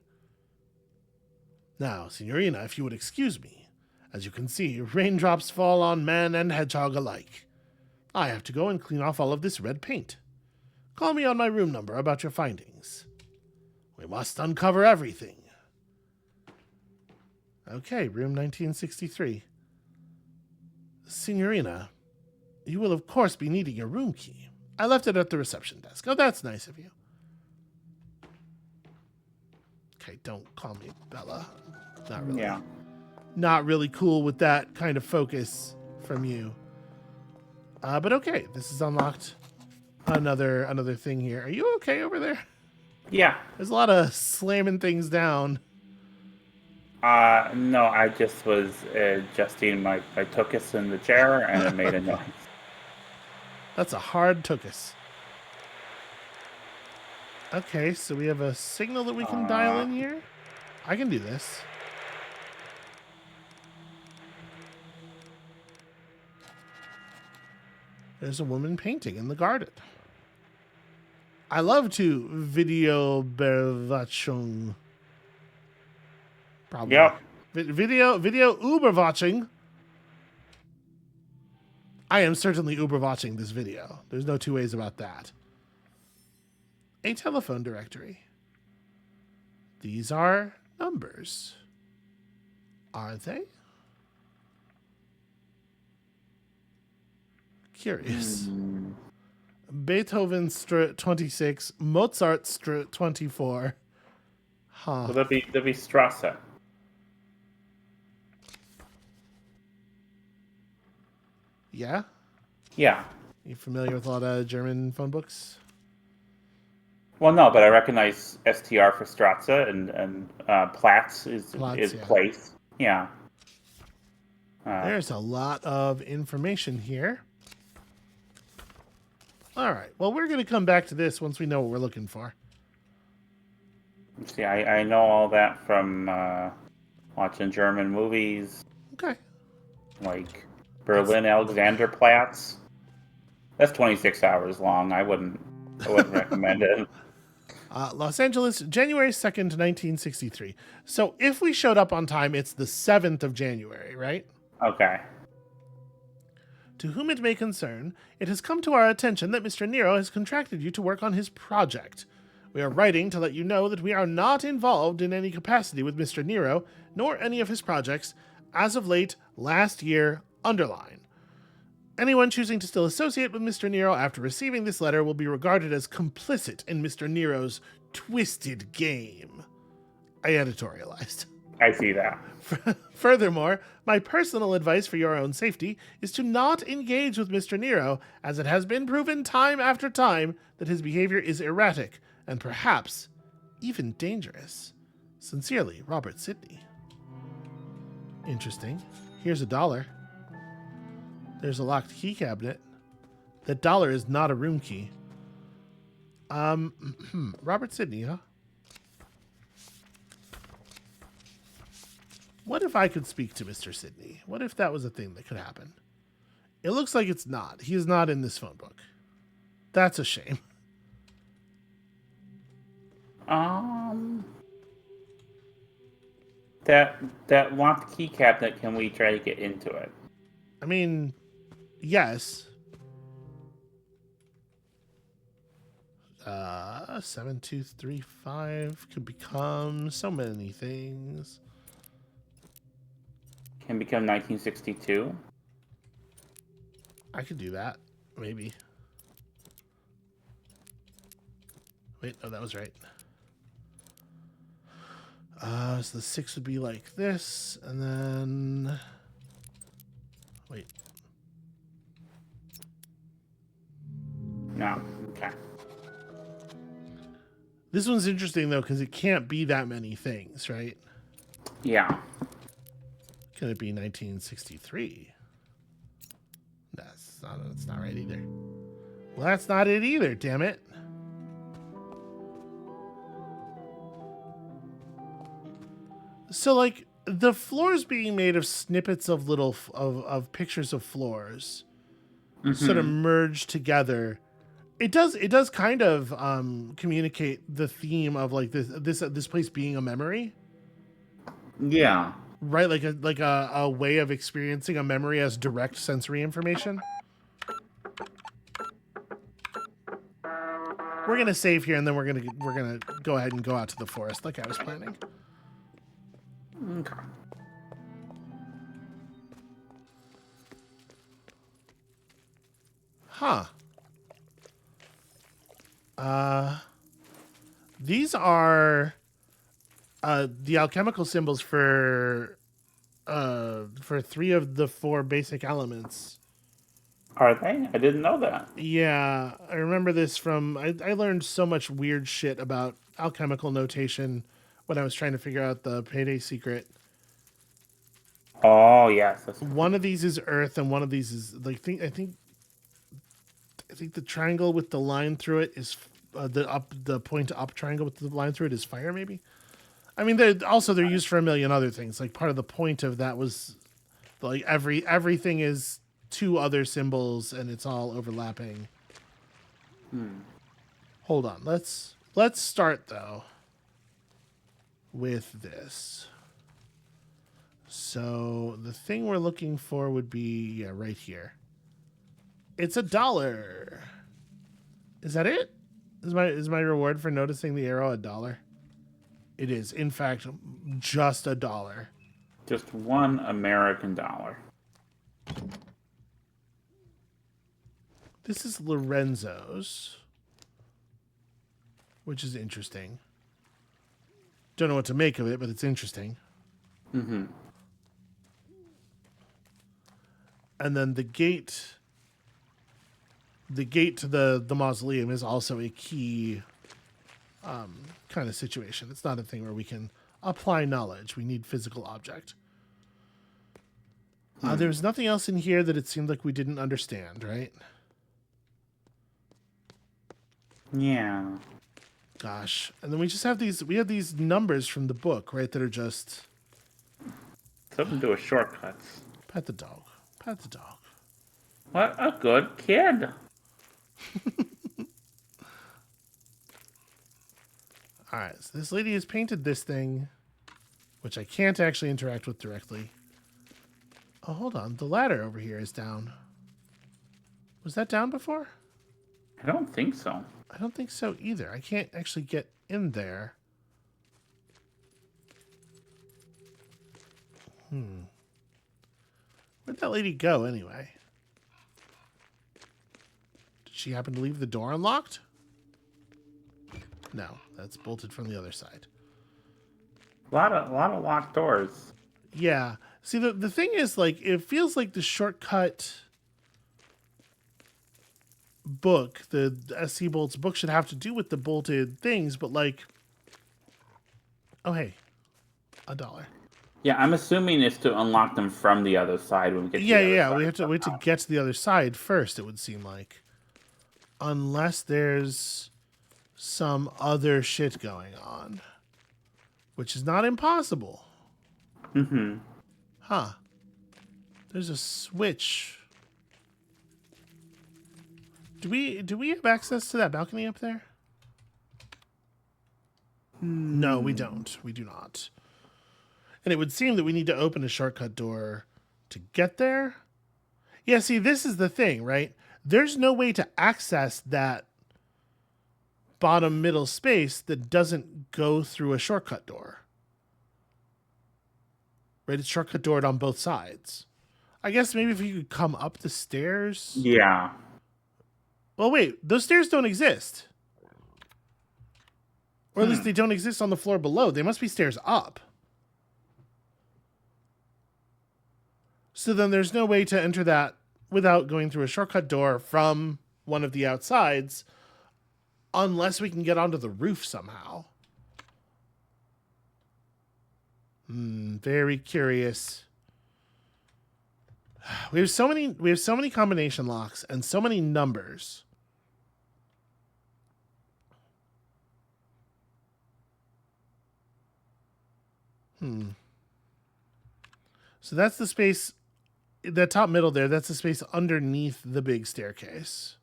Now, Signorina, if you would excuse me. As you can see, raindrops fall on man and hedgehog alike. I have to go and clean off all of this red paint. Call me on my room number about your findings. We must uncover everything. Okay, room 1963. Signorina, You will, of course, be needing your room key. I left it at the reception desk. Oh, that's nice of you. Okay, don't call me Bella. Not really. Yeah. Not really cool with that kind of focus from you. But okay, this is unlocked. Another thing here. Are you okay over there? Yeah. There's a lot of slamming things down. No, I just was adjusting my tuchus in the chair, and it made a noise. That's a hard tuchus. Okay, so we have a signal that we can dial in here. I can do this. There's a woman painting in the garden. I love to video Überwachung. Probably. Yep. Video Überwachung. I am certainly Überwatching this video. There's no two ways about that. A telephone directory. These are numbers. Are they? Curious. Beethoven Str 26, Mozart Str 24. Huh. Well, that'd be Strasse. Yeah? Yeah. You familiar with a lot of German phone books? Well, no, but I recognize STR for Strasse, and Platz is Platz, yeah. place. Yeah. There's a lot of information here. All right. Well, we're going to come back to this once we know what we're looking for. See, I know all that from watching German movies, Okay. like Berlin Alexanderplatz. That's 26 hours long. I wouldn't recommend it. Los Angeles, January 2nd, 1963. So if we showed up on time, it's the 7th of January, right? Okay. To whom it may concern, it has come to our attention that Mr. Nero has contracted you to work on his project. We are writing to let you know that we are not involved in any capacity with Mr. Nero, nor any of his projects, as of late, last year, underline. Anyone choosing to still associate with Mr. Nero after receiving this letter will be regarded as complicit in Mr. Nero's twisted game. I editorialized. I see that. Furthermore, my personal advice for your own safety is to not engage with Mr. Nero, as it has been proven time after time that his behavior is erratic and perhaps even dangerous. Sincerely, Robert Sidney. Interesting. Here's $1. There's a locked key cabinet. That $1 is not a room key. Robert Sidney, huh? What if I could speak to Mr. Sidney? What if that was a thing that could happen? It looks like it's not. He is not in this phone book. That's a shame. That locked key cabinet, can we try to get into it? I mean, yes. 7235 could become so many things. Can become 1962. I could do that, maybe. Wait, no, that was right. So the 6 would be like this, and then... Wait. No. Okay. This one's interesting, though, because it can't be that many things, right? Yeah. Can it be 1963? That's not right either. Well, that's not it either, damn it. So, like, the floors being made of snippets of little of pictures of floors sort of merged together. It does kind of communicate the theme of like this place being a memory. Yeah. Right, like a way of experiencing a memory as direct sensory information. We're gonna save here, and then we're gonna go ahead and go out to the forest like I was planning. Okay. Huh. These are the alchemical symbols for 3 of the 4 basic elements. Are they? I didn't know that. Yeah, I remember this from I learned so much weird shit about alchemical notation when I was trying to figure out the payday secret. Oh yes. One of these is earth, and one of these is like I think the triangle with the line through it is the point up triangle with the line through it is fire. Maybe. I mean, they're used for a million other things. Like part of the point of that was like everything is 2 other symbols and it's all overlapping. Hold on. Let's start though with this. So the thing we're looking for would be right here. It's $1. Is that it? Is my reward for noticing the arrow $1? It is, in fact, just $1. Just $1 American dollar. This is Lorenzo's, which is interesting. Don't know what to make of it, but it's interesting. Mm-hmm. And then the gate to the mausoleum is also a key kind of situation. It's not a thing where we can apply knowledge. We need physical object. There was nothing else in here that it seemed like we didn't understand, right? Yeah. Gosh. And then we just have these numbers from the book, right, that are just Something to do with shortcuts. pet the dog. Pet the dog. What a good kid. All right, so this lady has painted this thing, which I can't actually interact with directly. Oh, hold on. The ladder over here is down. Was that down before? I don't think so. I don't think so either. I can't actually get in there. Where'd that lady go anyway? Did she happen to leave the door unlocked? No, that's bolted from the other side. A lot of locked doors. Yeah. See, the thing is, like, it feels like the shortcut book, the SC Bolts book, should have to do with the bolted things, but, like, oh, hey, $1. Yeah, I'm assuming it's to unlock them from the other side when we get to the other Yeah. side We have to get to the other side first, it would seem like. Unless there's some other shit going on, which is not impossible. Mm-hmm. Huh. There's a switch. Do we have access to that balcony up there? No, we don't. We do not. And it would seem that we need to open a shortcut door to get there. Yeah, see, this is the thing, right? There's no way to access that bottom middle space that doesn't go through a shortcut door. Right? It's shortcut doored on both sides. I guess maybe if you could come up the stairs. Yeah. Well, wait, those stairs don't exist. Or at least they don't exist on the floor below. They must be stairs up. So then there's no way to enter that without going through a shortcut door from one of the outsides, unless we can get onto the roof somehow. Very curious. We have so many combination locks and so many numbers. So that's the space, that top middle there, that's the space underneath the big staircase.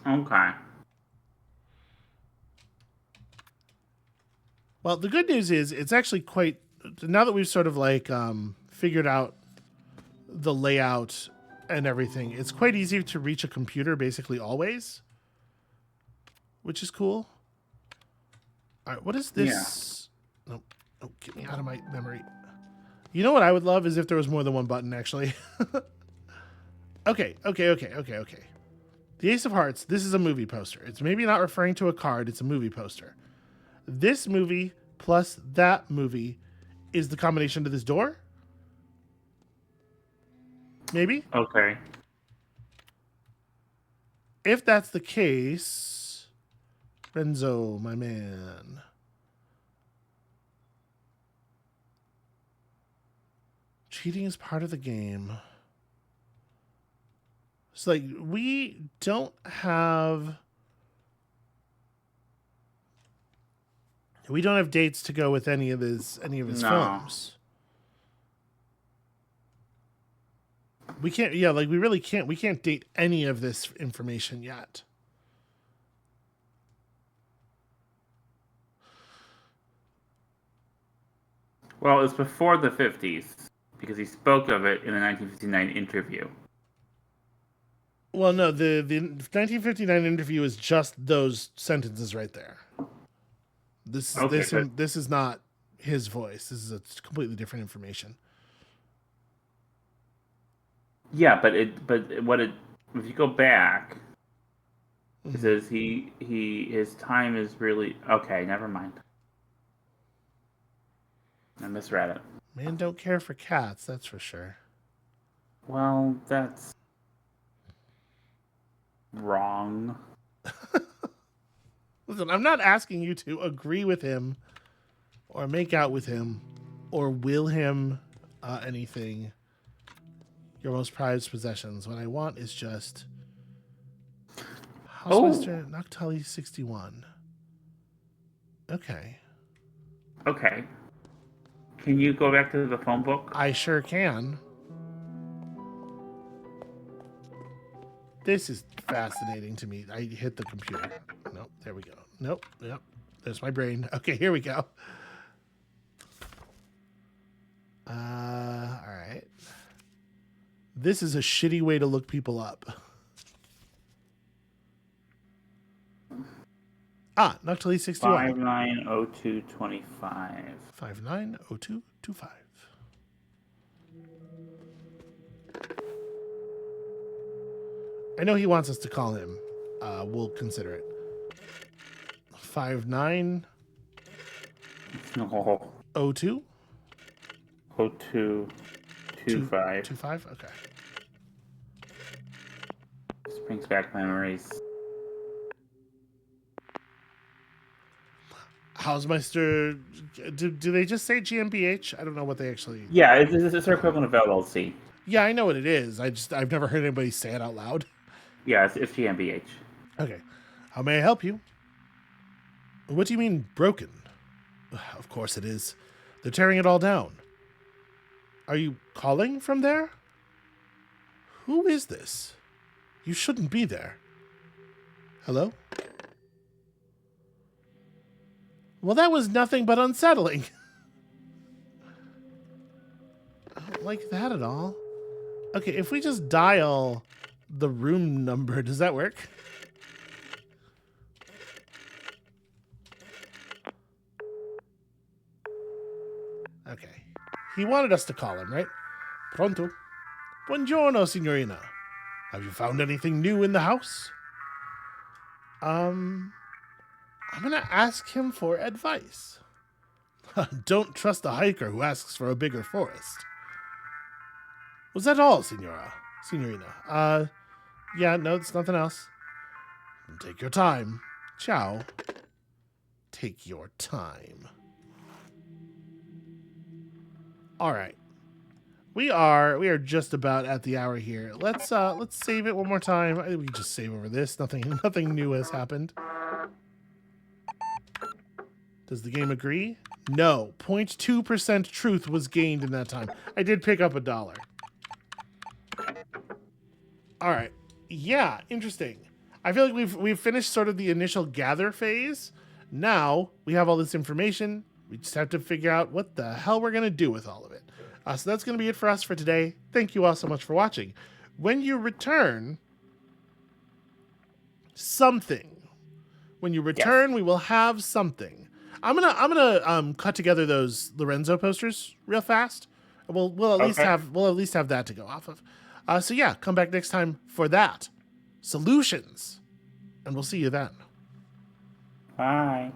Okay. Well, the good news is it's actually quite, now that we've sort of like figured out the layout and everything, it's quite easy to reach a computer basically always, which is cool. All right, what is this? Yeah. Nope, get me out of my memory. You know what I would love is if there was more than one button, actually. Okay. The Ace of Hearts, this is a movie poster. It's maybe not referring to a card, it's a movie poster. This movie plus that movie is the combination to this door? Maybe? Okay. If that's the case, Renzo, my man. Cheating is part of the game. So, like, we don't have dates to go with any of his No. films. We can't. Yeah, like we really can't. We can't date any of this information yet. Well, it's before the 50s because he spoke of it in a 1959 interview. Well, no, the 1959 interview is just those sentences right there. This is not his voice. This is a completely different information. Yeah, but if you go back, it says his time is really okay. Never mind. I misread it. Man don't care for cats, that's for sure. Well, that's wrong. Listen, I'm not asking you to agree with him or make out with him or will him anything. Your most prized possessions. What I want is just Housemaster Noctali 61. Okay. Okay. Can you go back to the phone book? I sure can. This is fascinating to me. I hit the computer. Nope, there we go. Nope, yep. There's my brain. Okay, here we go. All right. This is a shitty way to look people up. Noctali 61. 590225. 590225. I know he wants us to call him. We'll consider it. 5902. No. 0225. 25? Okay. This brings back memories. Hausmeister, do they just say GmbH? I don't know what they actually... Yeah, it's their equivalent of LLC. Yeah, I know what it is. I've never heard anybody say it out loud. Yeah, it's GmbH. Okay. How may I help you? What do you mean, broken? Of course it is. They're tearing it all down. Are you calling from there? Who is this? You shouldn't be there. Hello? Well, that was nothing but unsettling. I don't like that at all. Okay, if we just dial the room number, does that work? Okay. He wanted us to call him, right? Pronto. Buongiorno, signorina. Have you found anything new in the house? I'm gonna ask him for advice. Don't trust a hiker who asks for a bigger forest. Was that all, signorina? Yeah, no, it's nothing else. Take your time. Ciao. Take your time. All right. We are just about at the hour here. Let's save it one more time. I think we can just save over this. Nothing new has happened. Does the game agree? No. 0.2% truth was gained in that time. I did pick up $1. All right. Yeah, interesting. I feel like we've finished sort of the initial gather phase. Now we have all this information. We just have to figure out what the hell we're going to do with all of it. So that's going to be it for us for today. Thank you all so much for watching. When you return, we will have something. I'm gonna cut together those Lorenzo posters real fast. We'll at least have that to go off of. So yeah, come back next time for that. Solutions. And we'll see you then. Bye.